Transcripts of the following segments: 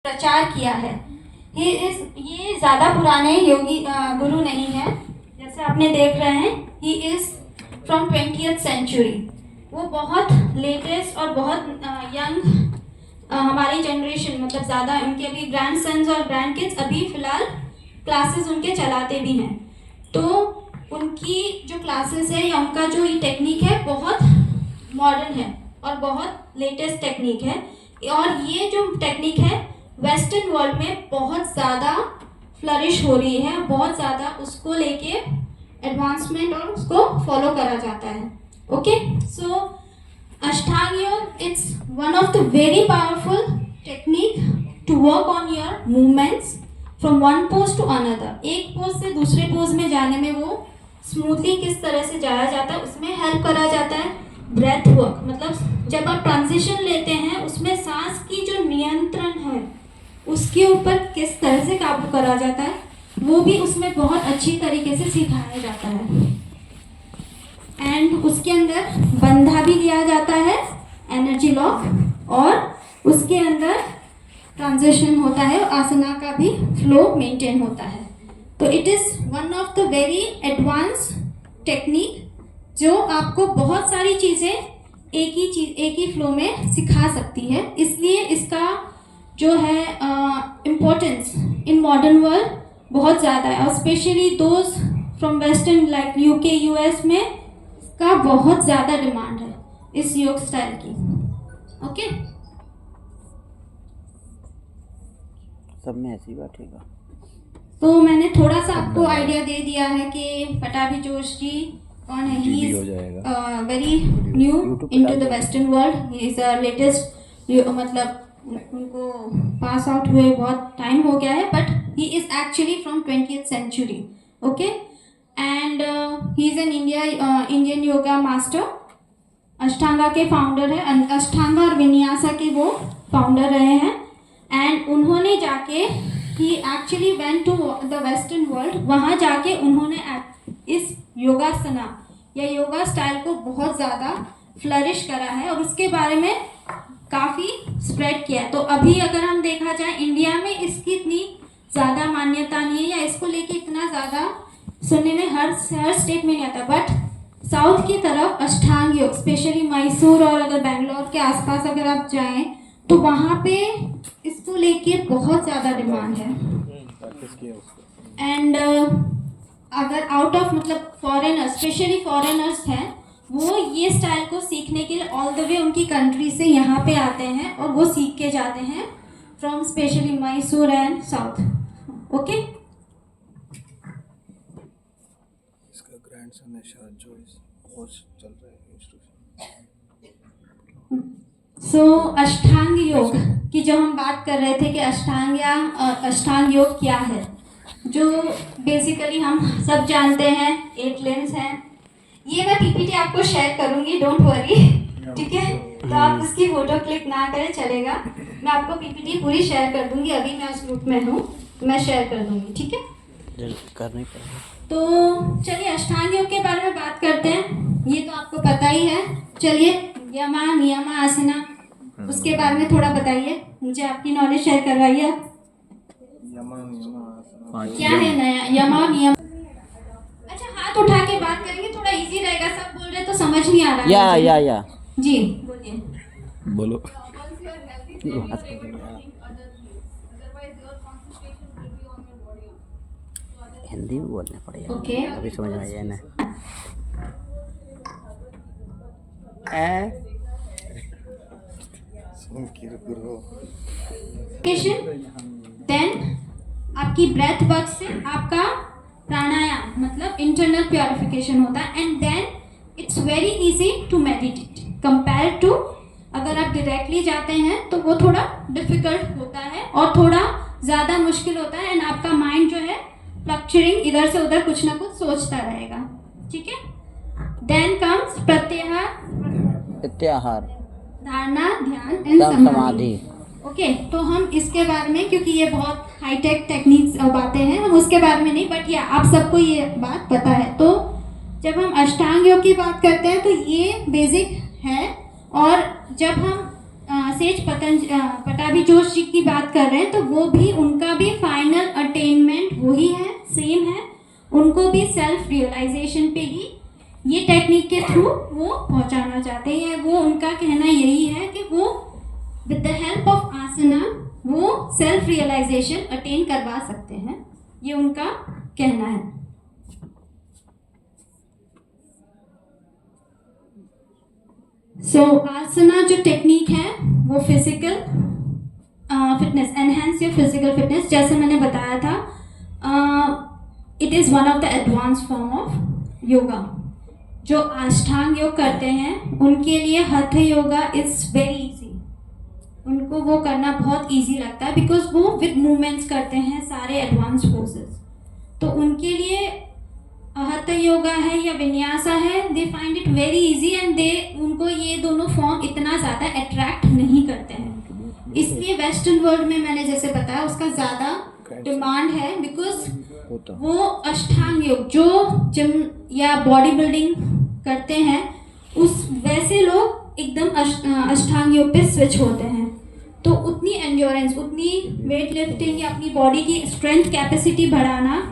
प्रचार किया है। ये ज़्यादा पुराने योगी गुरु नहीं है, जैसे आपने देख रहे हैं। He is from 20th century. वो बहुत लेटेस्ट और बहुत यंग हमारी जनरेशन, मतलब ज़्यादा उनके अभी ग्रैंड सन्स और ग्रैंड किड्स अभी फ़िलहाल क्लासेस उनके चलाते भी हैं। तो उनकी जो क्लासेस है या उनका जो ये टेक्निक है बहुत मॉडर्न है और बहुत लेटेस्ट टेक्निक है। और ये जो टेक्निक है वेस्टर्न वर्ल्ड में बहुत ज़्यादा फ्लरिश हो रही है, बहुत ज़्यादा उसको लेके एडवांसमेंट और उसको फॉलो करा जाता है। Okay, so Ashtanga yoga it's one of the very powerful technique to work on your movements from one pose to another. एक पोज से दूसरे पोज में जाने में वो स्मूथली किस तरह से जाया जाता है उसमें हेल्प करा जाता है। ब्रेथ वर्क, मतलब जब आप ट्रांजिशन लेते हैं उसमें सांस की जो नियंत्रण है उसके ऊपर किस तरह से काबू करा जाता है वो भी उसमें बहुत अच्छी तरीके से सिखाया जाता है। एंड उसके अंदर बंधा भी लिया जाता है, एनर्जी लॉक, और उसके अंदर ट्रांजिशन होता है, आसना का भी फ्लो मेंटेन होता है। तो it is one of the very advance technique जो आपको बहुत सारी चीज़ें एक ही फ्लो में सिखा सकती है। इसलिए इसका जो है इम्पोर्टेंस इन मॉडर्न वर्ल्ड बहुत ज़्यादा है, और specially those from western like UK US में इसका बहुत ज़्यादा डिमांड है इस योग स्टाइल की। ओके, सब में ऐसी बात है। तो मैंने थोड़ा सा आपको आइडिया दे दिया है कि पटाभी जोश जी कौन है। He is very new into the western world. He is the latest, मतलब उनको पास आउट हुए बहुत टाइम हो गया है, but he is actually from 20th century. Okay, and he is an Indian yoga master. Ashtanga के फाउंडर है, अष्टांगा और विन्यासा के वो फाउंडर रहे हैं। एंड उन्होंने जाके he actually went to the western world. वहाँ जाके उन्होंने इस योगासना या योगा स्टाइल को बहुत ज़्यादा फ्लरिश करा है और उसके बारे में काफ़ी स्प्रेड किया है। तो अभी अगर हम देखा जाए इंडिया में इसकी इतनी ज़्यादा मान्यता नहीं है या इसको लेके इतना ज़्यादा सुनने में हर स्टेट में नहीं आता, बट साउथ की तरफ अष्टांग योग, स्पेशली मैसूर और अगर बेंगलोर के आसपास अगर आप जाएं तो वहाँ पे इसको लेके बहुत ज़्यादा डिमांड है। एंड अगर आउट ऑफ, मतलब फॉरेनर्स, स्पेशली फॉरेनर्स हैं, वो ये स्टाइल को सीखने के लिए ऑल द वे उनकी कंट्री से यहाँ पे आते हैं और वो सीख के जाते हैं from specially Mysore and south. Okay, इसका ग्रैंडसन है शायद जो इस कोर्स चल रहा है सो अष्टांग योग की जो हम बात कर रहे थे कि अष्टांग योग क्या है, जो बेसिकली हम सब जानते हैं 8 लिम्स हैं। ये मैं पीपीटी आपको शेयर करूंगी, डोंट वरी, ठीक है। तो आप उसकी फोटो क्लिक ना करें चलेगा, मैं आपको पीपीटी पूरी शेयर कर दूंगी। अभी मैं उस ग्रुप में हूँ, मैं शेयर कर दूंगी, ठीक है। करना ही पड़ेगा। तो चलिए अष्टांग योग के बारे में बात करते हैं। ये तो आपको पता ही है। चलिए यमा नियमा आसना, उसके बारे में थोड़ा बताइए, मुझे आपकी नॉलेज शेयर करवाइए। क्या है नया यमा नियम? अच्छा, हाथ उठा के बात करेंगे, थोड़ा इजी रहेगा। सब बोल रहे तो समझ नहीं आ रहा है। या जी बोलिए। बोलो। हिंदी में बोलना पड़ेगा। ओके, अभी समझ में आ जाए ना। देन आपकी ब्रेथ वर्क से आपका प्राणायाम, मतलब इंटरनल प्योरिफिकेशन होता है। And then it's very easy to meditate compare to अगर आप डायरेक्टली जाते हैं तो वो थोड़ा डिफिकल्ट होता है और थोड़ा ज़्यादा मुश्किल होता है। एंड आपका माइंड जो है फ्लक्चुएटिंग इधर से उधर कुछ ना कुछ सोचता रहेगा, ठीक है। देन कम्स प्रत्याहार, धारणा, ध्यान एंड समाधि। ओके, तो हम इसके बारे में, क्योंकि ये बहुत हाईटेक टेक्निक्स बातें हैं, हम उसके बारे में नहीं, बट या आप सबको ये बात पता है। तो जब हम अष्टांग योग की बात करते हैं तो ये बेसिक है। और जब हम सेज पटाभी जोश जी की बात कर रहे हैं तो थ्रू वो पहुंचाना चाहते हैं। वो उनका कहना यही है कि वो विद द हेल्प ऑफ आसना वो सेल्फ रियलाइजेशन अटेन करवा सकते हैं, ये उनका कहना है। सो आसना जो टेक्निक है वो physical fitness, enhance your physical fitness, जैसे मैंने बताया था, it is one of the advance form of yoga. जो अष्टांग योग करते हैं उनके लिए हठ योगा इज़ वेरी इजी, उनको वो करना बहुत इजी लगता है बिकॉज वो विद मूवमेंट्स करते हैं सारे एडवांस पोजेस। तो उनके लिए हठ योगा है या विन्यासा है, they find it very easy and they उनको ये दोनों फॉर्म इतना ज़्यादा अट्रैक्ट नहीं करते हैं। इसलिए वेस्टर्न वर्ल्ड में मैंने जैसे बताया उसका ज़्यादा डिमांड है बिकॉज वो अष्टांग योग जो जिम या बॉडी बिल्डिंग करते हैं उस वैसे लोग एकदम अष्टांग योग पे स्विच होते हैं। तो उतनी एंड्योरेंस, उतनी वेट लिफ्टिंग या अपनी बॉडी की स्ट्रेंथ कैपेसिटी बढ़ाना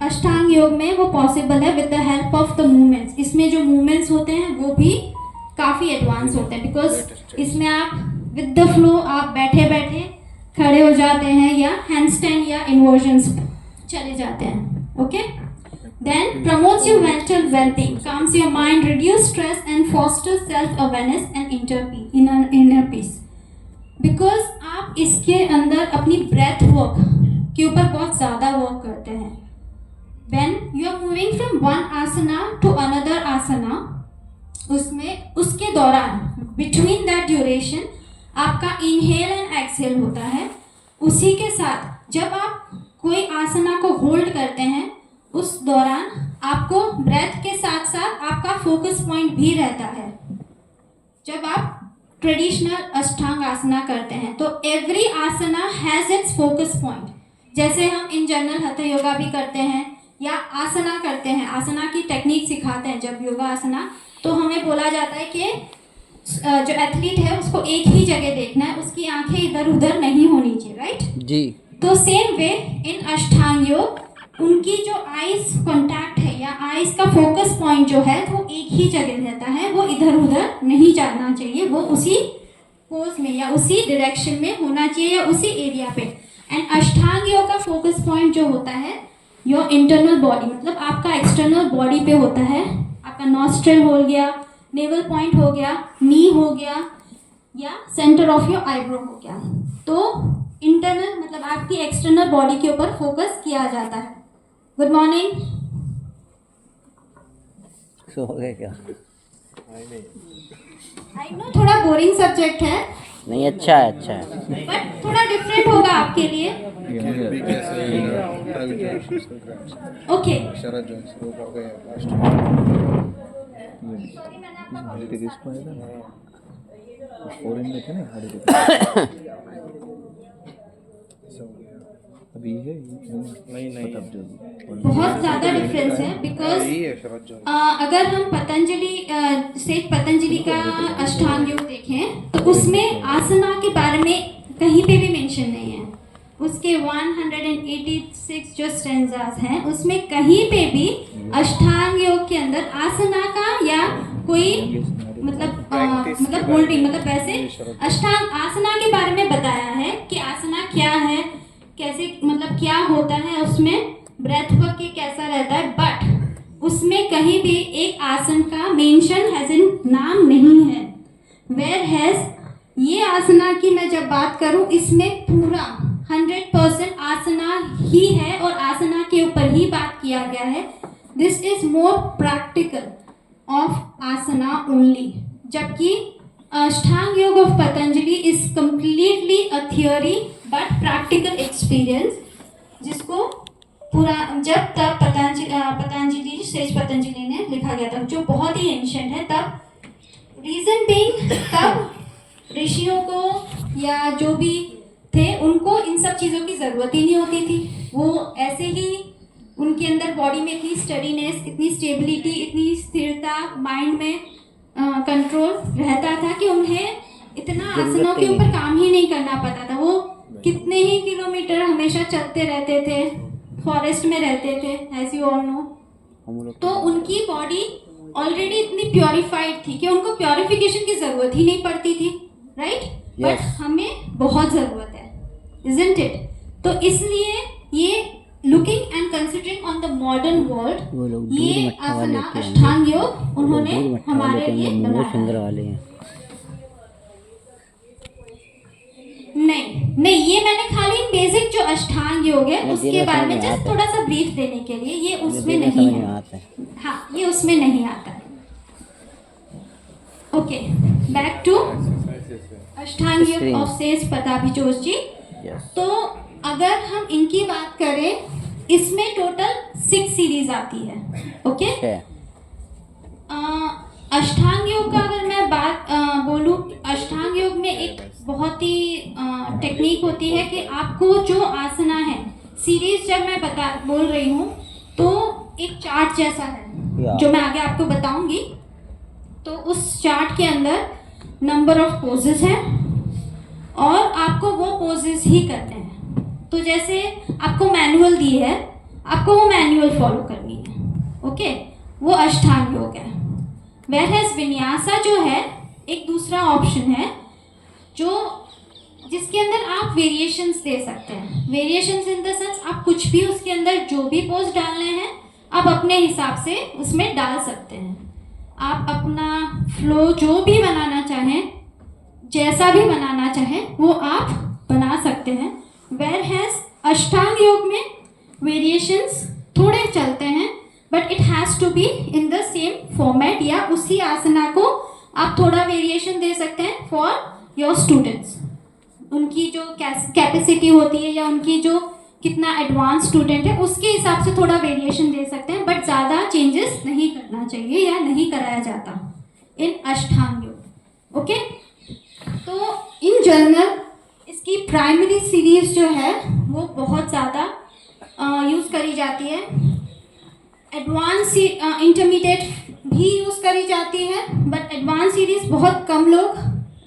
अष्टांग योग में वो पॉसिबल है with the help of the movements. इसमें जो मूवमेंट्स होते हैं वो भी काफ़ी एडवांस होते हैं बिकॉज इसमें आप विद द फ्लो आप बैठे बैठे खड़े हो जाते हैं या हैंडस्टैंड या इन्वर्जन्स चले जाते हैं। Okay, then promotes your mental wellbeing, calms your mind, reduce stress and fosters self awareness and inner peace. Because आप इसके अंदर अपनी ब्रेथ वर्क के ऊपर बहुत ज़्यादा वर्क करते हैं। When you are moving from one asana to another asana, उसमें उसके दौरान between that duration आपका inhale and exhale होता है। उसी के साथ जब आप कोई आसना को होल्ड करते हैं उस दौरान आपको ब्रेथ के साथ साथ आपका फोकस पॉइंट भी रहता है। जब आप ट्रेडिशनल अष्टांग आसना करते हैं तो every asana has its focus point. जैसे हम इन जनरल हठ योगा भी करते हैं या आसना करते हैं, आसना की टेक्निक सिखाते हैं जब योगा आसना, तो हमें बोला जाता है कि जो एथलीट है उसको एक ही जगह देखना है, उसकी आंखें इधर उधर नहीं होनी चाहिए, राइट जी। तो सेम वे इन अष्टांग योग उनकी जो आईज कांटेक्ट है या आईज का फोकस पॉइंट जो है वो एक ही जगह रहता है, वो इधर उधर नहीं जाना चाहिए, वो उसी पोज में या उसी डायरेक्शन में होना चाहिए या उसी एरिया पे। एंड अष्टांग योग का फोकस पॉइंट जो होता है योर इंटरनल बॉडी, मतलब आपका एक्सटर्नल बॉडी पे होता है। आपका नॉस्ट्रल हो गया, नेवल पॉइंट हो गया, नी हो गया या सेंटर ऑफ योर आईब्रो हो गया। तो इंटरनल मतलब आपकी एक्सटर्नल बॉडी के ऊपर फोकस किया जाता है। Good morning. सो हो गया क्या? आई नो थोड़ा बोरिंग सब्जेक्ट है नहीं, अच्छा है, अच्छा है। बट थोड़ा डिफरेंट होगा आपके लिए। ओके शरद जोइस वो कर गए लास्ट फॉरेन में थे ना अभी है नहीं बहुत ज़्यादा डिफरेंस है बिकॉज अगर हम सेठ पतंजलि का अष्टांग योग देखें तो उसमें आसना के बारे में कहीं पे भी मेंशन नहीं है। उसके 186 जो स्टेंजास हैं उसमें कहीं पे भी अष्टांग योग के अंदर आसना का या कोई मतलब होल्डिंग मतलब वैसे अष्टांग आसना के बारे में बताया है कि आसना क्या है, कैसे मतलब क्या होता है, उसमें ब्रेथ वर्क के कैसा रहता है, बट उसमें कहीं भी एक आसन का मेंशन हैज इन नाम नहीं है। वेयर हैज ये आसना की मैं जब बात करूं इसमें पूरा 100% आसना ही है और आसना के ऊपर ही बात किया गया है। This is more practical of asana only, जबकि Ashtanga yoga of Patanjali is completely a theory but practical experience, जिसको पूरा जब तब पतंजलि सेठ पतंजलि ने लिखा गया था, जो बहुत ही एंशिएंट है। तब रीजन बीइंग तब ऋषियों को या जो भी थे उनको इन सब चीज़ों की ज़रूरत ही नहीं होती थी। वो ऐसे ही उनके अंदर बॉडी में इतनी स्टडीनेस, इतनी स्टेबिलिटी, इतनी स्थिरता, माइंड में कंट्रोल रहता था कि उन्हें इतना आसनों के ऊपर काम ही नहीं करना पड़ता था। वो कितने ही किलोमीटर हमेशा चलते रहते थे, फॉरेस्ट में रहते थे, एज यू ऑल नो। तो उनकी बॉडी ऑलरेडी इतनी प्योरीफाइड थी कि उनको प्योरिफिकेशन की जरूरत ही नहीं पड़ती थी, राइट? But Yes. हमें बहुत जरूरत है, isn't it? तो इसलिए ये looking and considering on the modern वो वर्ल्ड, लोग दूध ये मट्ठा वाले आसना होते हैं, अष्टांग योग वो लोग उन्होंने दूध मट्ठा वाले हमारे होते लिए हैं, मोमो बनाया फिंगर है। वाले हैं। नहीं नहीं, ये मैंने खाली बेसिक जो अष्टांग योग है नहीं, उसके ये बारे में समझ में जस्ट आता है। थोड़ा सा ब्रीफ देने के लिए, ये उसमें मुझे नहीं समझ में है। आता है। हाँ, ये उसमें नहीं आता है। ओके, बैक टू अष्टांग योग Screen. ऑफ सेज पताभी जोश जी। यस। तो अगर हम इनकी बात करें, इसमें टोटल 6 सीरीज आती है। ओके, अष्टांग योग का अगर मैं बात बोलूँ, अष्टांग योग में एक बहुत ही टेक्निक होती है कि आपको जो आसना है, सीरीज जब मैं बोल रही हूँ तो एक चार्ट जैसा है या। जो मैं आगे आपको बताऊंगी। तो उस चार्ट के अंदर नंबर ऑफ पोजेस हैं और आपको वो पोजेस ही करने हैं। तो जैसे आपको मैनुअल दी है, आपको वो मैनुअल फॉलो करनी है। ओके, वो अष्टांग योग है। वेरएज विन्यासा जो है एक दूसरा ऑप्शन है, जो जिसके अंदर आप वेरिएशंस दे सकते हैं। वेरिएशंस इन द सेंस आप कुछ भी उसके अंदर जो भी पोज डालने हैं आप अपने हिसाब से उसमें डाल सकते हैं। आप अपना फ्लो जो भी बनाना चाहें, जैसा भी बनाना चाहें, वो आप बना सकते हैं। वेरएज अष्टांग योग में वेरिएशंस थोड़े चलते हैं, but it has to be in the same format, या उसी आसना को आप थोड़ा वेरिएशन दे सकते हैं फॉर योर स्टूडेंट्स। उनकी जो कैपेसिटी होती है या उनकी जो कितना एडवांस स्टूडेंट है उसके हिसाब से थोड़ा वेरिएशन दे सकते हैं, बट ज़्यादा चेंजेस नहीं करना चाहिए या नहीं कराया जाता इन अष्टांग योग। ओके, तो इन जनरल इसकी प्राइमरी सीरीज जो है वो बहुत ज़्यादा यूज़ करी जाती है। एडवांस इंटरमीडिएट भी यूज़ करी जाती है, बट एडवांस सीरीज बहुत कम लोग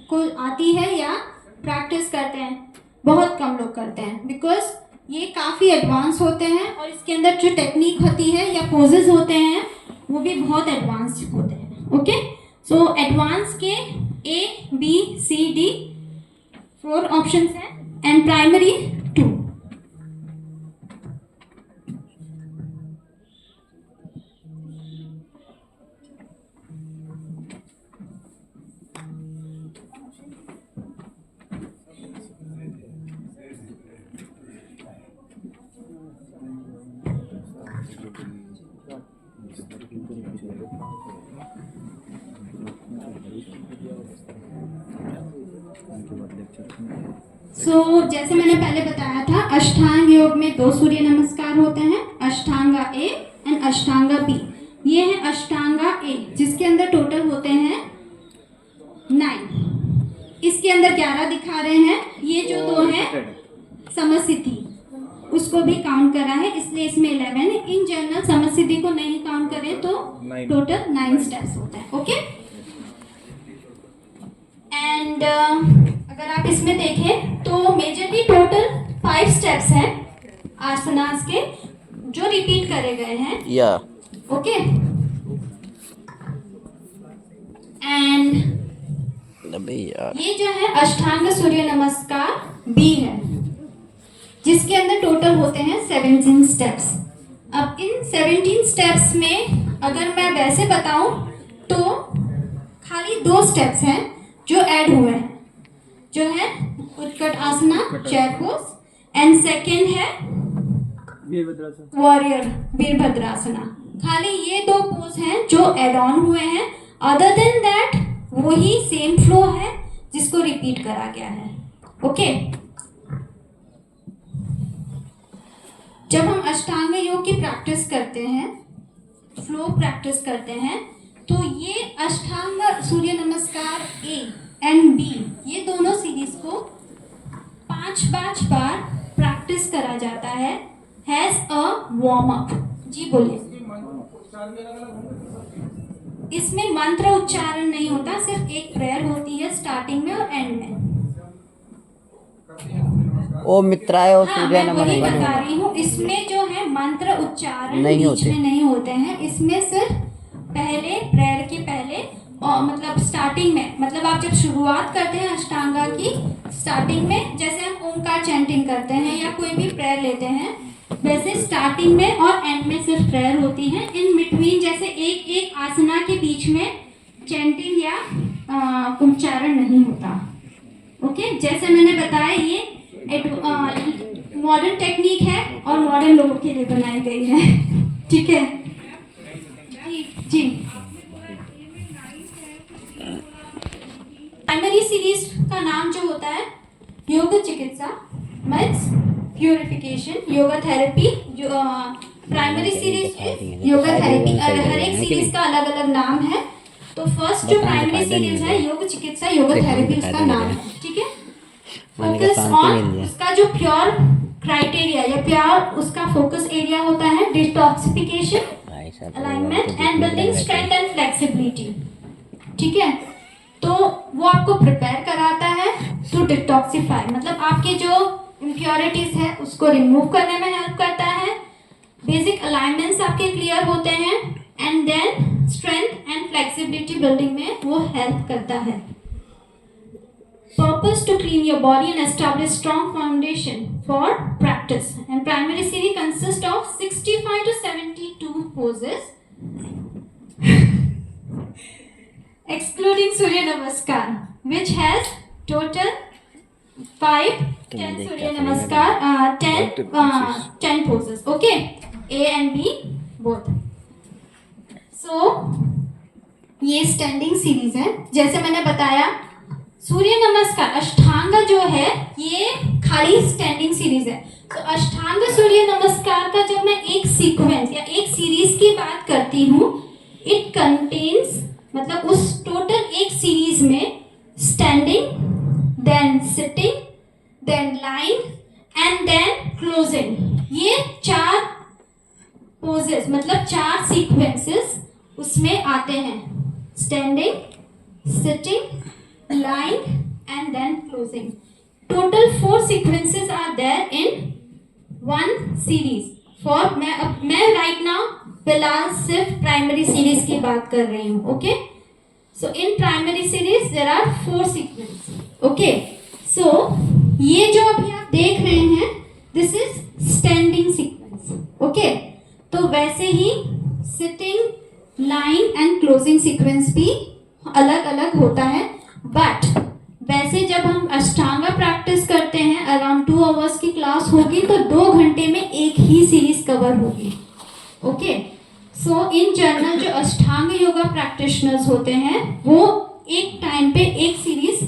को आती है या प्रैक्टिस करते हैं, बहुत कम लोग करते हैं, बिकॉज ये काफ़ी एडवांस होते हैं और इसके अंदर जो टेक्निक होती है या पोजेस होते हैं वो भी बहुत एडवांस होते हैं। ओके, सो एडवांस के ABCD 4 ऑप्शंस हैं एंड प्राइमरी 2। जैसे मैंने पहले बताया था, अष्टांग योग में 2 सूर्य नमस्कार होते हैं, अष्टांगा A एंड अष्टांगा B। ये है अष्टांगा A, जिसके अंदर टोटल होते हैं 9। इसके अंदर 11 दिखा रहे हैं, ये जो 2 हैं समसिद्धि, उसको भी काउंट करा है, इसलिए इसमें 11। इन जनरल समसिद्धि को नहीं काउंट करें तो टोटल 9 स्टेप्स होते हैं। ओके, एंड अगर आप इसमें देखें तो मेजरली टोटल 5 स्टेप्स हैं आसनास के जो रिपीट करे गए हैं। या। ओके, एंड ये जो है अष्टांग सूर्य नमस्कार B है, जिसके अंदर टोटल होते हैं 17 स्टेप्स। अब इन 17 स्टेप्स में अगर मैं वैसे बताऊं तो खाली 2 स्टेप्स हैं जो ऐड हुए हैं, जो है उत्कट आसना चेयर पोज एंड सेकेंड है वॉरियर वीरभद्रासना। खाली ये 2 पोज हैं जो एड ऑन हुए हैं, अदर देन दैट वही सेम फ्लो है जिसको रिपीट करा गया है। ओके, जब हम अष्टांग योग की प्रैक्टिस करते हैं, फ्लो प्रैक्टिस करते हैं, तो ये अष्टांग सूर्य नमस्कार A एंड B, ये दोनों सीरीज को 5 बार प्रैक्टिस करा जाता है हैज अ वार्म अप। जी बोलिए। इसमें मंत्र उच्चारण नहीं होता, सिर्फ एक प्रेयर होती है स्टार्टिंग में और एंड में। ओ मित्राय और हाँ, सूर्य मैं वही नमः बता रही हूँ, इसमें जो है मंत्र उच्चारण नहीं बीच होते। में नहीं होते हैं, इसमें सिर्फ पहले, प्रेयर के पहले, और मतलब स्टार्टिंग में, मतलब आप जब शुरुआत करते हैं अष्टांगा की स्टार्टिंग में, जैसे हम ओमकार चैंटिंग करते हैं या कोई भी प्रेयर लेते हैं, वैसे स्टार्टिंग में और एंड में सिर्फ प्रेयर होती है। इन बिटवीन जैसे एक एक आसना के बीच में चैंटिंग या उच्चारण नहीं होता। ओके, जैसे मैंने बताया ये मॉडर्न टेक्निक है और मॉडर्न लोगों के लिए बनाई गई है। ठीक है जी। प्राइमरी सीरीज का नाम जो होता है योग चिकित्सा मीन्स प्यूरिफिकेशन, योगा थेरेपी। जो प्राइमरी सीरीज योगा थेरेपी, हर एक सीरीज का अलग अलग नाम है। तो फर्स्ट जो प्राइमरी सीरीज है योग चिकित्सा योगा थेरेपी, उसका नाम है। ठीक है, फोकस ऑन उसका जो प्योर क्राइटेरिया या प्योर उसका फोकस एरिया होता है detoxification, alignment and building strength and flexibility. ठीक है, तो वो आपको प्रिपेयर कराता है टू डिटॉक्सिफाई, मतलब आपके जो इम्प्योरिटीज है उसको रिमूव करने में हेल्प करता है। बेसिक अलाइनमेंट्स आपके क्लियर होते हैं and then strength and flexibility building में वो हेल्प करता है। Purpose to clean your body and establish strong foundation for practice. And primary series consists of 65 to 72 poses, excluding Surya Namaskar, which has total 10 Surya Namaskar, 10 poses. Okay, A and B both. So ये standing series है। जैसे मैंने बताया सूर्य नमस्कार अष्टांग जो है ये खाली स्टैंडिंग सीरीज है। तो अष्टांग सूर्य नमस्कार का जब मैं एक सीक्वेंस या एक सीरीज की बात करती हूँ, इट कंटेन्स, मतलब उस टोटल एक सीरीज में standing, then sitting, then lying and then closing, ये 4 पोजेस मतलब 4 सीक्वेंसेस उसमें आते हैं। Standing, sitting, lying and then closing. Total 4 sequences are there in one series. For मैं right now फिलहाल सिर्फ प्राइमरी सीरीज की बात कर रही हूँ। Okay, so in primary series there are 4 sequence. Okay, so ये जो अभी आप देख रहे हैं this is standing sequence. Okay, तो वैसे ही sitting, lying and closing sequence भी अलग अलग होता है। बट वैसे जब हम अष्टांगा प्रैक्टिस करते हैं अराउंड 2 आवर्स की क्लास होगी तो 2 घंटे में एक ही सीरीज कवर होगी। ओके, सो इन जनरल जो अष्टांग योगा प्रैक्टिशनर्स होते हैं वो एक टाइम पे एक सीरीज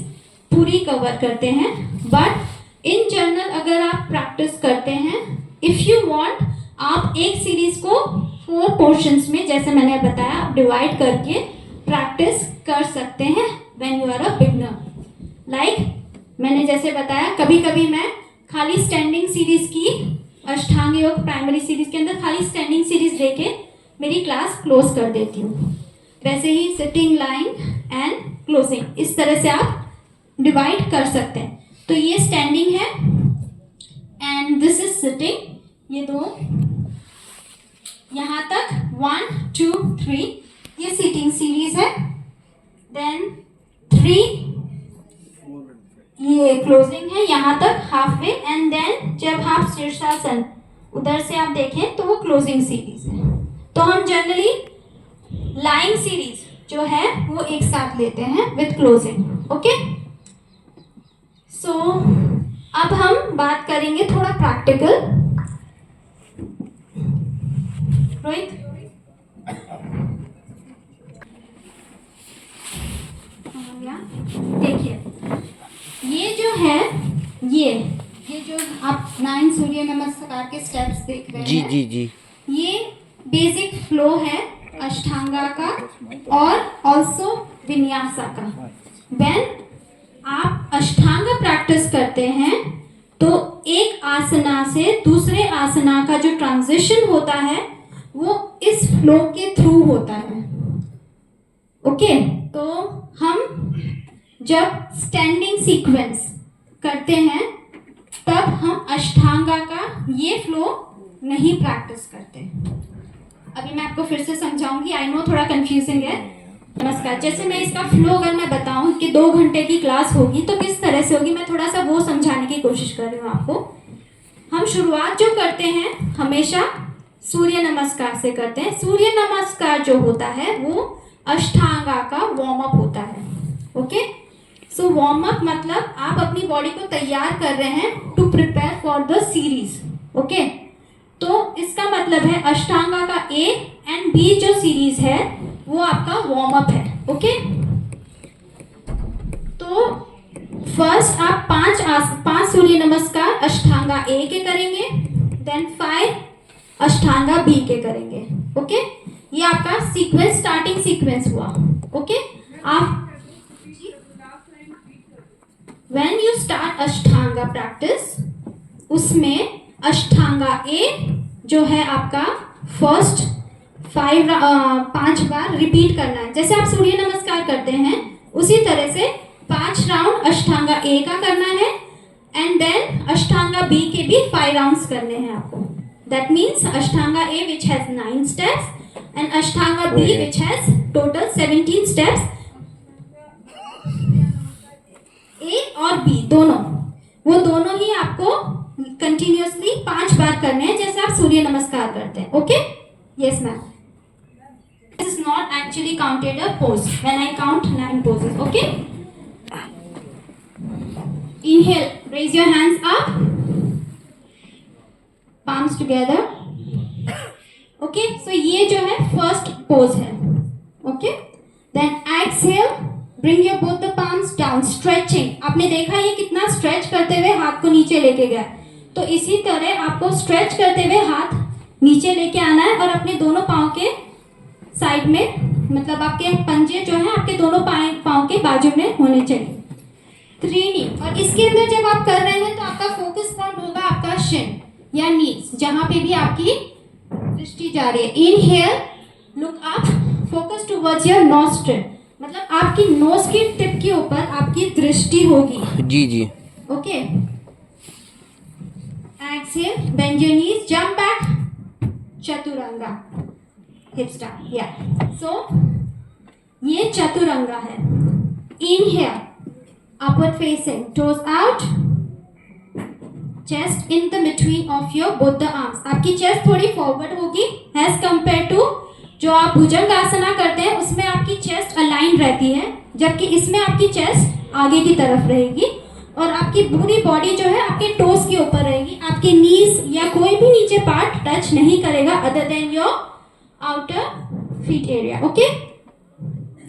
पूरी कवर करते हैं। बट इन जनरल अगर आप प्रैक्टिस करते हैं, इफ यू वांट, आप एक सीरीज को 4 पोर्शंस में, जैसे मैंने बताया, आप डिवाइड करके प्रैक्टिस कर सकते हैं when you are a beginner. Like मैंने जैसे बताया, कभी कभी मैं खाली स्टैंडिंग सीरीज की अष्टांग योग प्राइमरी सीरीज के अंदर खाली स्टैंडिंग सीरीज लेके मेरी क्लास क्लोज कर देती हूँ। वैसे ही सिटिंग, लाइंग एंड क्लोजिंग, इस तरह से आप डिवाइड कर सकते हैं। तो ये स्टैंडिंग है एंड दिस इज सिटिंग। ये 2 यहाँ तक 1 2 3 ये सीटिंग सीरीज है। देन 3 ये क्लोजिंग है यहाँ तक हाफ वे। एंड देन जब आप शीर्षासन उधर से आप देखें तो वो क्लोजिंग सीरीज है। तो हम जनरली लाइंग सीरीज जो है वो एक साथ लेते हैं विद क्लोजिंग। ओके, सो अब हम बात करेंगे थोड़ा प्रैक्टिकल। रोहित, देखिए ये जो है ये जो आप 9 सूर्य नमस्कार के स्टेप्स देख रहे हैं, जी ये बेसिक फ्लो है अष्टांगा का और ऑल्सो विन्यासा का। व्हेन आप अष्टांगा प्रैक्टिस करते हैं तो एक आसना से दूसरे आसना का जो ट्रांजिशन होता है वो इस फ्लो के थ्रू होता है। ओके, तो हम जब स्टैंडिंग सीक्वेंस करते हैं तब हम अष्टांगा का ये फ्लो नहीं प्रैक्टिस करते। अभी मैं आपको फिर से समझाऊंगी, आई नो थोड़ा कंफ्यूजिंग है। नमस्कार, जैसे मैं इसका फ्लो अगर मैं बताऊं कि 2 घंटे की क्लास होगी तो किस तरह से होगी, मैं थोड़ा सा वो समझाने की कोशिश कर रही हूँ आपको। हम शुरुआत जो करते हैं हमेशा सूर्य नमस्कार से करते हैं। सूर्य नमस्कार जो होता है वो अष्टांगा का वार्म अप होता है। ओके, सो वार्म अप मतलब आप अपनी बॉडी को तैयार कर रहे हैं to prepare for the series. Okay, तो इसका मतलब है अष्टांगा का ए एंड बी जो सीरीज है वो आपका वार्म अप है। ओके, तो फर्स्ट आप 5 सूर्य नमस्कार अष्टांगा ए के करेंगे, देन 5 अष्टांगा बी के करेंगे। ओके, ये आपका सीक्वेंस, स्टार्टिंग सीक्वेंस हुआ। ओके, आप व्हेन यू स्टार्ट अष्टांगा प्रैक्टिस, उसमें अष्टांगा ए जो है आपका फर्स्ट 5 बार रिपीट करना है। जैसे आप सूर्य नमस्कार करते हैं उसी तरह से 5 राउंड अष्टांगा ए का करना है एंड देन अष्टांगा बी के भी 5 राउंड्स करने हैं आपको। That means Ashtanga A which has 9 steps and Ashtanga B which has total 17 steps. A और बी दोनों, वो दोनों ही आपको कंटिन्यूअसली 5 बार करने हैं जैसे आप सूर्य नमस्कार करते हैं। Okay, yes ma'am, this is not actually counted a pose when I count 9 poses. Okay, inhale, raise your hands up, palms together. Okay, so ये जो है फर्स्ट पोज है। Okay, then exhale, bring your both the palms down, stretching. आपने देखा ये कितना stretch करते हुए हाथ को नीचे लेके गया, तो इसी तरह आपको स्ट्रेच करते हुए हाथ नीचे लेके आना है और अपने दोनों पाँव के साइड में, मतलब आपके पंजे जो है आपके दोनों पाँव के बाजू में होने चाहिए। 3 नी, और इसके अंदर जब आप कर रहे हैं तो आपका फोकस पॉइंट होगा आपका शिन या नीज, जहां पे भी आपकी दृष्टि जा रही है। Inhale, look up, focus towards your nostril, मतलब आपकी नोज की टिप के ऊपर आपकी दृष्टि होगी। जी। Okay, exhale, bend your knees, jump back, chaturanga, hips down. या सो ये चतुरंगा है। Inhale, upward facing, toes out, chest in the between of your both the arms. आपकी chest थोड़ी forward होगी as compared to जो आप भुजंग आसना करते हैं उसमें आपकी chest align रहती है, जबकि इसमें आपकी chest आगे की तरफ रहेगी और आपकी पूरी बॉडी जो है आपके toes के ऊपर रहेगी। आपके knees या कोई भी नीचे पार्ट टच नहीं करेगा other than your outer feet area. Okay?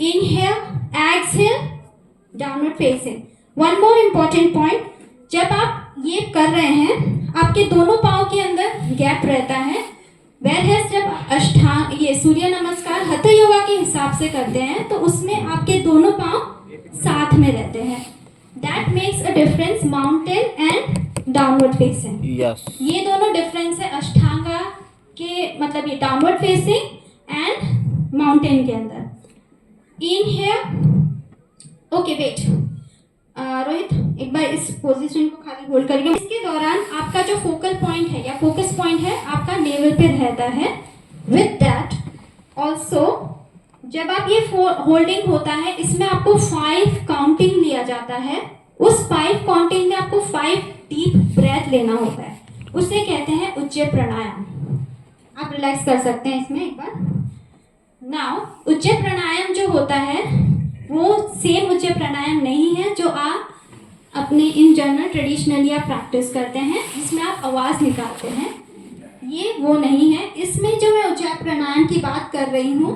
Inhale, exhale, downward facing. One more important point, जब आप ये कर रहे हैं आपके दोनों पाँव के अंदर गैप रहता है, वेयर जब ये सूर्य नमस्कार हठ योगा के हिसाब से करते हैं तो उसमें आपके दोनों पाँव साथ में रहते हैं। That makes a difference mountain and downward facing. Yes, ये दोनों डिफरेंस है अष्टांगा के, मतलब ये डाउनवर्ड फेसिंग एंड माउंटेन के अंदर। इनहेल, ओके वेट, रोहित एक बार इस पोजीशन को खाली होल्ड करिए। इसके दौरान आपका जो फोकल पॉइंट है या फोकस पॉइंट है आपका नेवल पे रहता है। विद दैट ऑल्सो जब आप ये होल्डिंग होता है इसमें आपको 5 काउंटिंग लिया जाता है। उस 5 काउंटिंग में आपको 5 डीप ब्रेथ लेना होता है, उसे कहते हैं उज्जय प्राणायाम। आप रिलैक्स कर सकते हैं इसमें एक बार। नाउ उज्जय प्राणायाम जो होता है वो सेम उज्जय प्राणायाम नहीं है जो आप अपने इन जनरल ट्रेडिशनली आप प्रैक्टिस करते हैं जिसमें आप आवाज़ निकालते हैं, ये वो नहीं है। इसमें जो मैं उज्जय प्राणायाम की बात कर रही हूँ,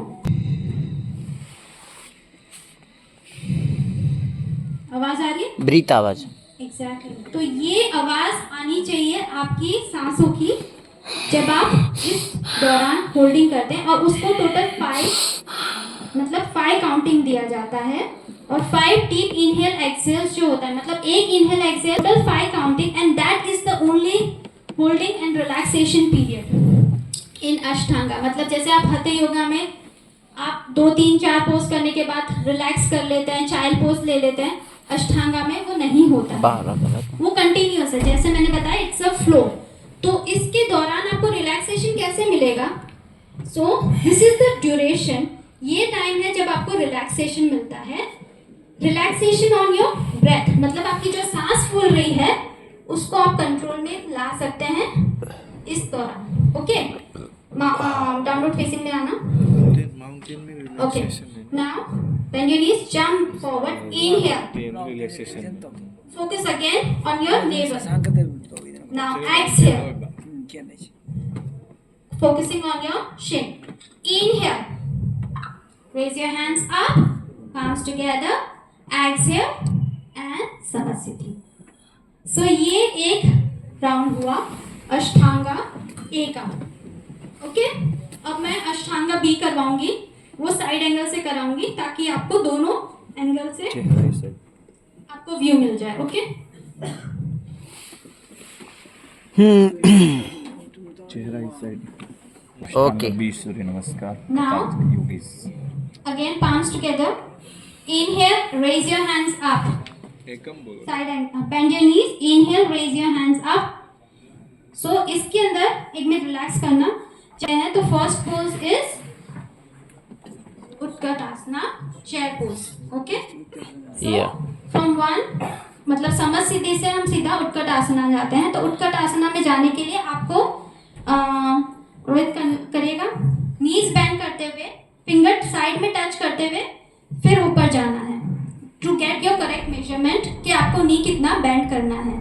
आवाज़ आ रही है? ब्रीथ आवाज। एग्जैक्टली, तो ये आवाज़ आनी चाहिए आपकी सांसों की जब आप इस दौरान होल्डिंग करते हैं, और उसको टोटल 5 काउंटिंग दिया जाता है और 5 डीप इनहेल एक्सहेल्स जो होता है, मतलब एक inhale exhale total 5 counting, and that is the only holding and relaxation period in ashtanga. मतलब जैसे आप हठ योगा में आप 2 3 4 पोज करने के बाद रिलैक्स कर लेते हैं, चाइल्ड पोज ले लेते हैं, अष्टांगा में वो नहीं होता है, वो कंटिन्यूअस है। जैसे मैंने बताया इट्स अ फ्लो। तो इसके दौरान आपको रिलैक्सेशन कैसे मिलेगा? So this is the duration. ये टाइम है जब आपको रिलैक्सेशन मिलता है. रिलैक्सेशन ऑन योर ब्रेथ, मतलब आपकी जो सांस फूल रही है उसको आप कंट्रोल में ला सकते हैं इस दौरान. ओके, डाउनवर्ड फेसिंग में आना. माउंटेन में okay, relaxation now bend your knees, jump forward, inhale, relaxation focus again on your navel. सांगते Now exhale, focusing on your shin. Inhale, raise your hands up, palms together, exhale and samasthiti. So ये एक round हुआ अष्टांगा ए का. Okay, अब मैं अष्टांगा B करवाऊंगी, वो side angle से कराऊंगी ताकि आपको दोनों एंगल से आपको व्यू मिल जाए. ओके, चेहरा इस साइड. Okay. सूर्य नमस्कार. Now. Yogis. again palms together. Inhale, raise your hands up. एकम बोलो. Side and bend your knees. Inhale, raise your hands up. So इसके अंदर एक मिनट रिलैक्स करना चाहे तो first pose is utkatasana, chair pose. Okay, Yeah. From one मतलब समस्थिति से हम सीधा उत्कट आसना जाते हैं. तो उत्कट आसना में जाने के लिए आपको रोहित करेगा, नीज बेंड करते हुए, फिंगर साइड में टच करते हुए फिर ऊपर जाना है to get your correct measurement कि आपको नी कितना बेंड करना है.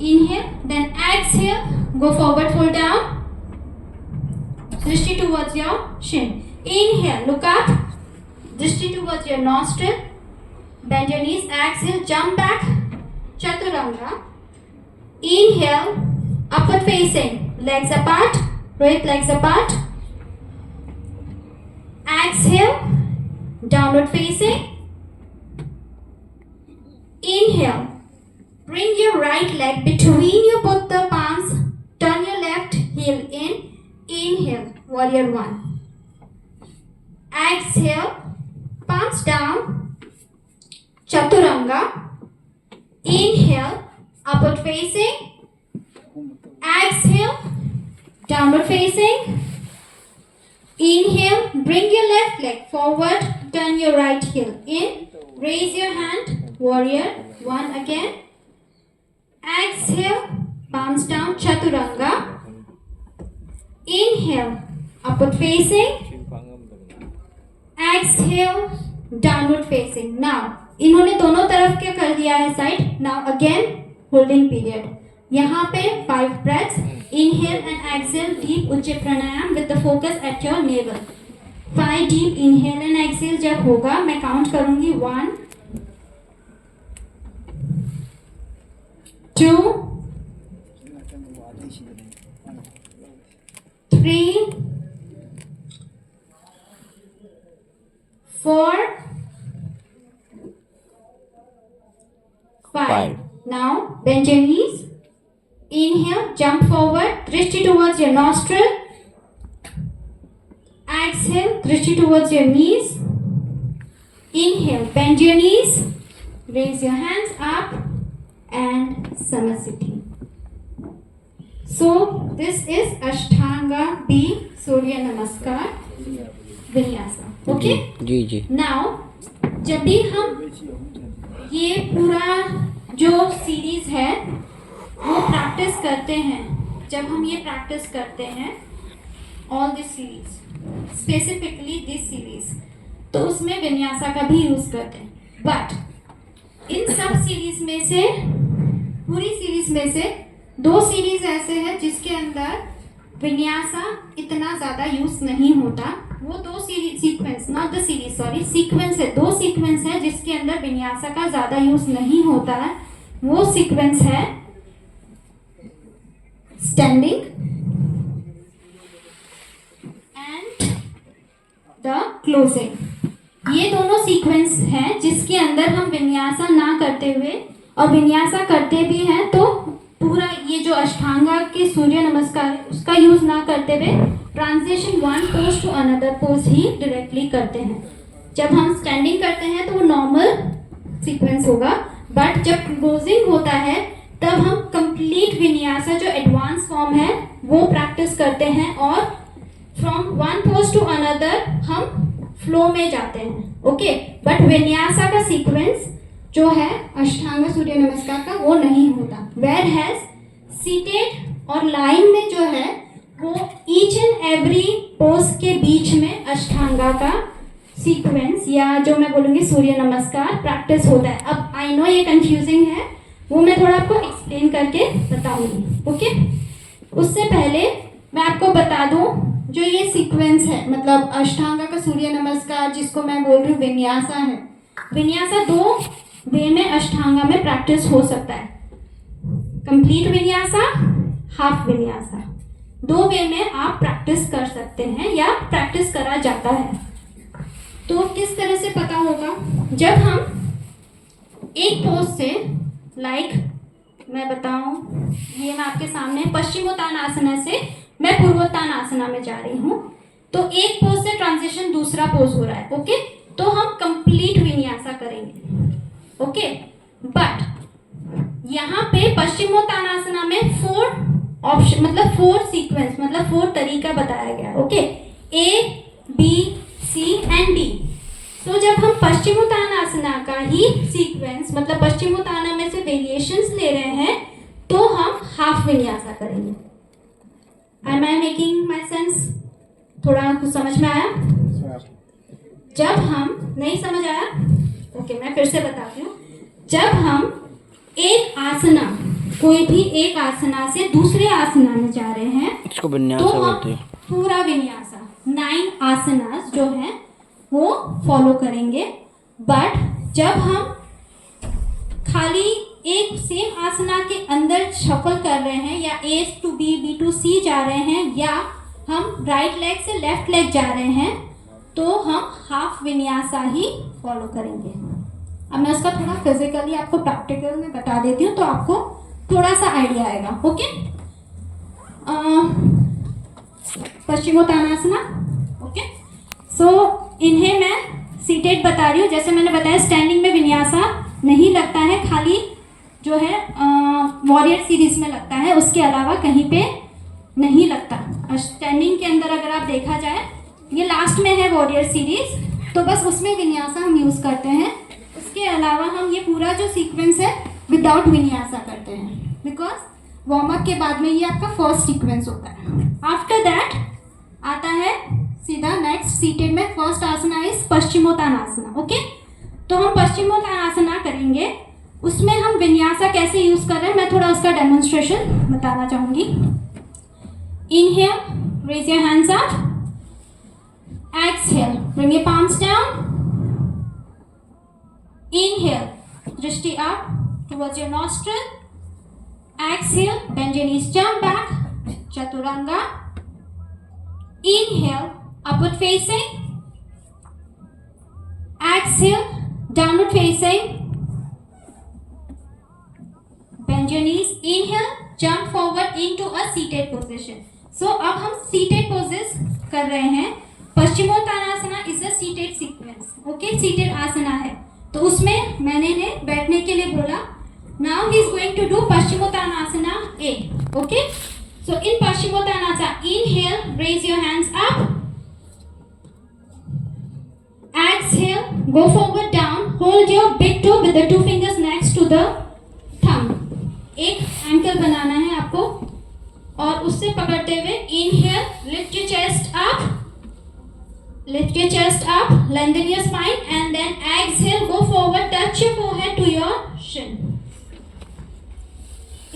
Inhale, then exhale, go forward, fold down, drishti towards your shin. Inhale, look up, drishti towards your nostril, bend your knees, exhale, jump back, chaturanga. Inhale, upward facing, legs apart, right legs apart. Exhale, downward facing. Inhale, bring your right leg between your both the palms, turn your left heel in. Inhale, warrior one. Exhale, palms down, chaturanga. Inhale, upward facing. Exhale, downward facing. Inhale, bring your left leg forward, turn your right heel in, raise your hand, warrior one again. Exhale, palms down, chaturanga. Inhale, upward facing. Exhale, downward facing. Now इन्होंने दोनों तरफ क्या कर दिया है side. Now again holding period. यहाँ पे 5 breaths. Inhale and exhale deep उच्च प्राणायाम with the focus at your navel. 5 deep inhale and exhale जब होगा मैं काउंट करूंगी 1, 2, 3, 4, 5. Now bend your knees. Inhale, jump forward, drishti towards your nostril. Exhale, drishti towards your knees. Inhale, bend your knees, raise your hands up and samasthiti. So this is Ashtanga B Surya Namaskar Vinyasa. Okay? Ji ji. Now जब भी हम ये पूरा जो series है वो practice करते हैं, जब हम ये प्रैक्टिस करते हैं all this series, specifically this series, तो उसमें विन्यासा का भी यूज करते हैं. बट इन सब सीरीज में से, पूरी सीरीज में से 2 सीरीज ऐसे हैं जिसके अंदर विन्यासा इतना ज़्यादा यूज नहीं होता. वो 2 sequence, not the series, sorry, sequence है. 2 सीक्वेंस है जिसके अंदर विन्यासा का ज़्यादा यूज नहीं होता है. वो सीक्वेंस है स्टैंडिंग एंड द क्लोजिंग. ये दोनों सीक्वेंस हैं जिसके अंदर हम विन्यासा ना करते हुए और विन्यासा करते भी हैं तो पूरा ये जो अष्टांगा के सूर्य नमस्कार है उसका यूज ना करते हुए transition one pose to another pose ही डायरेक्टली करते हैं. जब हम स्टैंडिंग करते हैं तो वो नॉर्मल सीक्वेंस होगा, बट जब क्लोजिंग होता है तब हम कंप्लीट विन्यासा जो एडवांस फॉर्म है वो प्रैक्टिस करते हैं और from one pose to another हम फ्लो में जाते हैं, ओके। बट विन्यासा का सीक्वेंस जो है अष्टांग सूर्य नमस्कार का वो नहीं होता। वेयर हैज सीटेड और लाइन में जो है वो ईच एंड एवरी पोज के बीच में अष्टांगा का सीक्वेंस या जो मैं बोलूँगी सूर्य नमस्कार प्रैक्टिस होता है। अब आई नो ये कंफ्यूजिंग है, वो मैं थोड़ा आपको एक्सप्लेन करके बताऊंगी, ओके। उससे पहले मैं आपको बता दूं जो ये सीक्वेंस है, मतलब अष्टांगा का सूर्य नमस्कार जिसको मैं बोल रही हूँ विन्यासा है। विन्यासा दो वे में अष्टांगा में प्रैक्टिस हो सकता है, कंप्लीट विन्यासा, हाफ विन्यासा, दो वे में आप प्रैक्टिस कर सकते हैं या प्रैक्टिस करा जाता है। तो किस तरह से पता होगा, जब हम एक पोज से लाइक मैं बताऊं, ये मैं आपके सामने पश्चिमोत्तानासना से मैं पूर्वोत्तानासना में जा रही हूँ, तो एक पोज से ट्रांजिशन दूसरा पोज हो रहा है, ओके। तो हम कंप्लीट विन्यासा करेंगे, ओके। बट यहाँ पे पश्चिमोत्तानासना में 4 ऑप्शन मतलब 4 सीक्वेंस मतलब 4 तरीका बताया गया, okay. A, B, C and D। तो जब हम पश्चिमोत्तानासना का ही सीक्वेंस मतलब पश्चिमोत्ताना में से वेरिएशंस ले रहे हैं तो हम हाफ विन्यासा करेंगे। Am I making my sense? थोड़ा कुछ समझ में आया? जब हम नहीं समझ आया, ओके मैं फिर से बताती हूँ। जब हम एक आसना कोई भी एक आसना से दूसरे आसना में जा रहे हैं इसको विन्यासा तो बोलते हम हैं। पूरा विन्यासा 9 आसनास जो है वो फॉलो करेंगे। बट जब हम खाली एक सेम आसना के अंदर शफल कर रहे हैं या A to B, B to C जा रहे हैं या हम राइट लेग से लेफ्ट लेग जा रहे हैं तो हम हाफ विन्यासा ही फॉलो करेंगे। अब मैं उसका थोड़ा फिजिकली आपको प्रैक्टिकल में बता देती हूँ तो आपको थोड़ा सा आइडिया आएगा, ओके। पश्चिमोत्तानासना, ओके। सो इन्हें मैं सीटेड बता रही हूँ। जैसे मैंने बताया स्टैंडिंग में विन्यासा नहीं लगता है, खाली जो है वॉरियर सीरीज में लगता है, उसके अलावा कहीं पे नहीं लगता। स्टैंडिंग के अंदर अगर आप देखा जाए ये लास्ट में है वॉरियर सीरीज, तो बस उसमें विन्यासा हम यूज़ करते हैं। उसके अलावा हम ये पूरा जो सीक्वेंस है विदाउट विन्यासा करते हैं, बिकॉज वार्म अप के बाद में ये आपका फर्स्ट सीक्वेंस होता है। आफ्टर दैट आता है सीधा नेक्स्ट सीटेड में first Asna is paschimottanasana, okay. तो हम पश्चिमोत्तानासना करेंगे, उसमें हम विन्यासा कैसे यूज कर रहे हैं मैं थोड़ा उसका डेमोन्स्ट्रेशन बताना चाहूंगी। Inhale, raise your hands up. Exhale, bring your palms down. Inhale, drishti up towards your nostril. Exhale, bend your knees, jump back, chaturanga. Inhale, upward facing. Exhale, downward facing. Bend your knees. Inhale, jump forward into a seated position. So अब हम seated poses कर रहे हैं। Paschimottanasana is a seated sequence, okay, seated asana है, तो उसमें मैंने इन्हें बैठने के लिए बोला। Now he is going to do paschimottanasana A, okay. So in paschimottanasana, inhale, raise your hands up. Exhale, go forward down, hold your big toe with the 2 fingers next to the thumb. एक एंकल बनाना है आपको और उससे पकड़ते हुए inhale, lift your chest up. Lift your chest up, lengthen your spine, and then exhale, go forward, touch your forehead to your shin.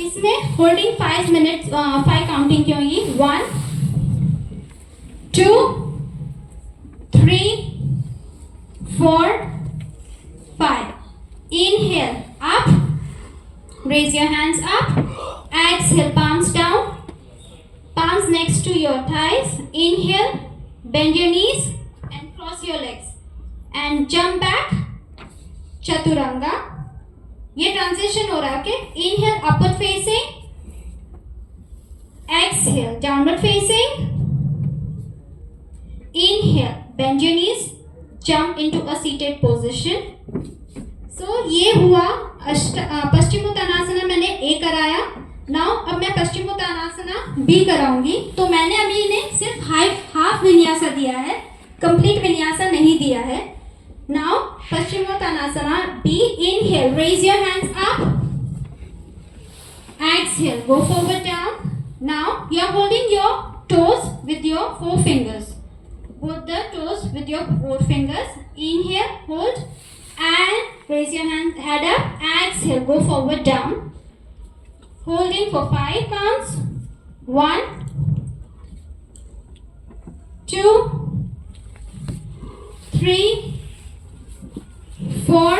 इसमें holding 5 minutes, 5 counting की होगी। 1, 2, 3, 4, 5. Inhale, up, raise your hands up. Exhale, palms down, palms next to your thighs. Inhale, bend your knees. Cross your legs and jump back, chaturanga. ये transition हो रहा है, okay. Inhale, upward facing. Exhale, downward facing. Inhale, bend your knees, jump into a seated position. So ये हुआ पश्चिमोत्तानासना मैंने A कराया। Now अब मैं पश्चिमोत्तानासना बी कराऊंगी। तो मैंने अभी इन्हें सिर्फ हाफ विन्यासा दिया है, कंप्लीट विन्यासा नहीं दिया है। Now paschimottanasana B, inhale, raise your hands up, exhale, go forward down. Now you are holding your toes with your 4 fingers, both the toes with your 4 fingers. Inhale, hold and raise your head up. Exhale, go forward down, holding for 5 counts. 1, 2, 3, 4,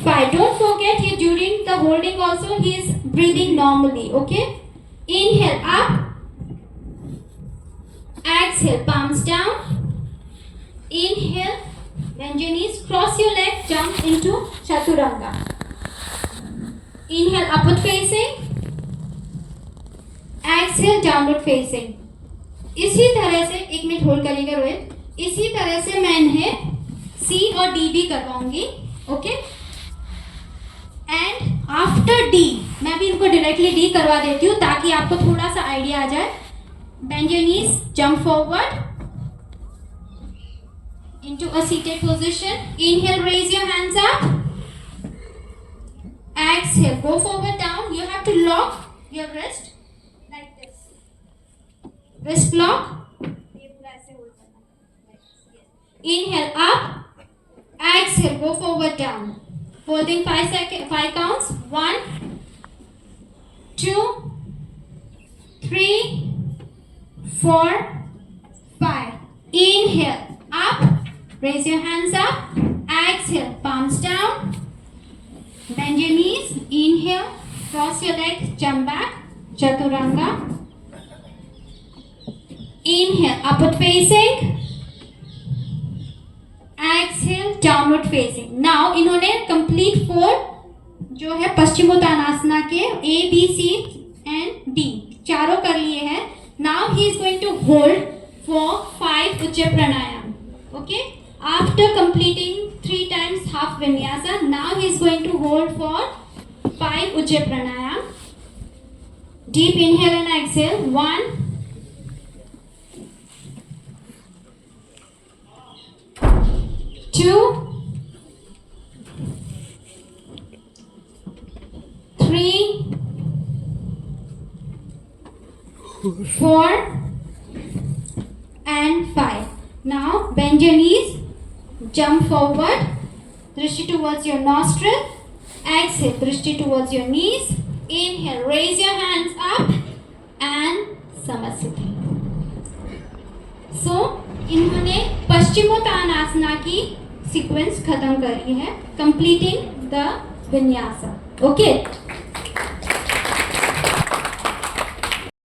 5. Don't forget here during the holding also he is breathing normally. Okay. Inhale up. Exhale, palms down. Inhale, bend your knees, cross your legs, jump into chaturanga. Inhale, upward facing. Exhale, downward facing. इसी तरह से, एक minute hold करिएगा रोहित, इसी तरह से मैं इन्हें सी और डी भी करवाऊंगी। ओके। एंड आफ्टर डी, मैं भी इनको डायरेक्टली डी करवा देती हूँ ताकि आपको थोड़ा सा आइडिया आ जाए। Bend your knees, jump forward into a seated position. Inhale, raise your hands up. Exhale, go forward down. You have to lock your wrist like this. Wrist lock. Inhale up. Exhale, go forward down. Holding 5 counts. 1, 2, 3, 4, 5. Inhale up. Raise your hands up. Exhale, palms down. Bend your knees. Inhale, cross your legs, jump back, chaturanga. Inhale, upward facing. Exhale, downward facing. Now इन्होंने complete 4 जो है पश्चिमोत्तानासना के A, B, C and D चारों कर लिए हैं. Now he is going to hold for 5 Ujjayi Pranayam. Okay. After completing 3 times half vinyasa, now he is going to hold for 5 Ujjayi Pranayam. Deep inhale and exhale. 1, 2, 3, 4 and 5. Now bend your knees. Jump forward, drishti towards your nostril. Exhale, drishti towards your knees. Inhale, raise your hands up and samasthiti. So, इन्होंने पश्चिमोत्तानासना की sequence खत्म करी है, completing the vinyasa. Okay.